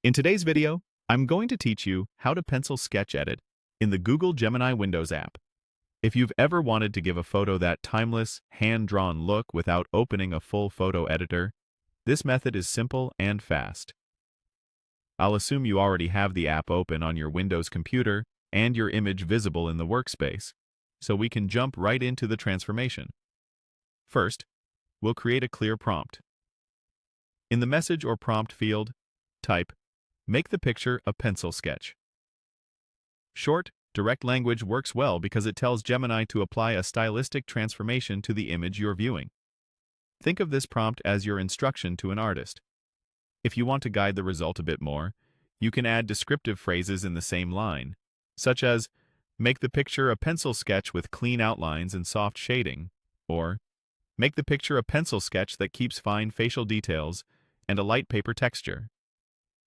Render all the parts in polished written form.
In today's video, I'm going to teach you how to pencil sketch edit in the Google Gemini Windows app. If you've ever wanted to give a photo that timeless, hand-drawn look without opening a full photo editor, this method is simple and fast. I'll assume you already have the app open on your Windows computer and your image visible in the workspace, so we can jump right into the transformation. First, we'll create a clear prompt. In the message or prompt field, type, "Make the picture a pencil sketch." Short, direct language works well because it tells Gemini to apply a stylistic transformation to the image you're viewing. Think of this prompt as your instruction to an artist. If you want to guide the result a bit more, you can add descriptive phrases in the same line, such as, "Make the picture a pencil sketch with clean outlines and soft shading," or "Make the picture a pencil sketch that keeps fine facial details and a light paper texture."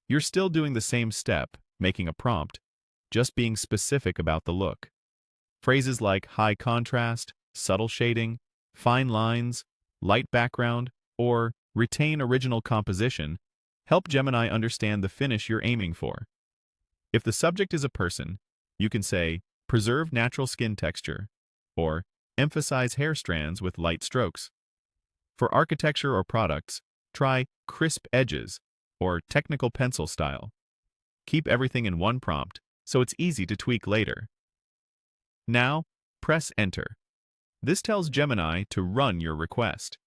You're still doing the same step, making a prompt, just being specific about the look. Phrases like high contrast, subtle shading, fine lines, light background, or retain original composition help Gemini understand the finish you're aiming for. If the subject is a person, you can say, "Preserve natural skin texture," or "Emphasize hair strands with light strokes." For architecture or products, try "crisp edges" or "technical pencil style." Keep everything in one prompt, so it's easy to tweak later. Now, press Enter. This tells Gemini to run your request.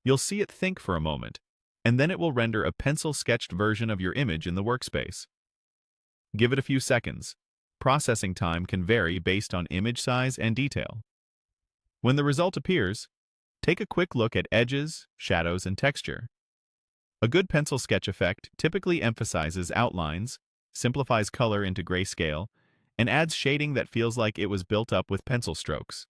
You'll see it think for a moment, and then it will render a pencil-sketched version of your image in the workspace. Give it a few seconds. Processing time can vary based on image size and detail. When the result appears, take a quick look at edges, shadows, and texture. A good pencil sketch effect typically emphasizes outlines, simplifies color into grayscale, and adds shading that feels like it was built up with pencil strokes.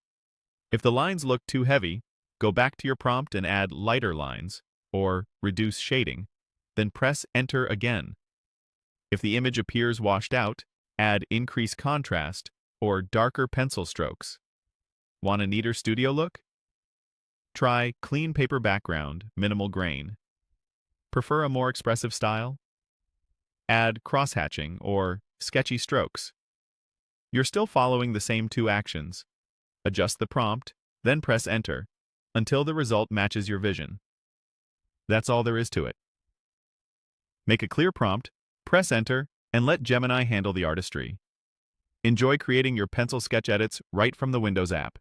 If the lines look too heavy, go back to your prompt and add lighter lines, or reduce shading, then press Enter again. If the image appears washed out, add increased contrast or darker pencil strokes. Want a neater studio look? Try clean paper background, minimal grain. Prefer a more expressive style? Add cross-hatching or sketchy strokes. You're still following the same two actions. Adjust the prompt, then press Enter, until the result matches your vision. That's all there is to it. Make a clear prompt, press Enter, and let Gemini handle the artistry. Enjoy creating your pencil sketch edits right from the Windows app.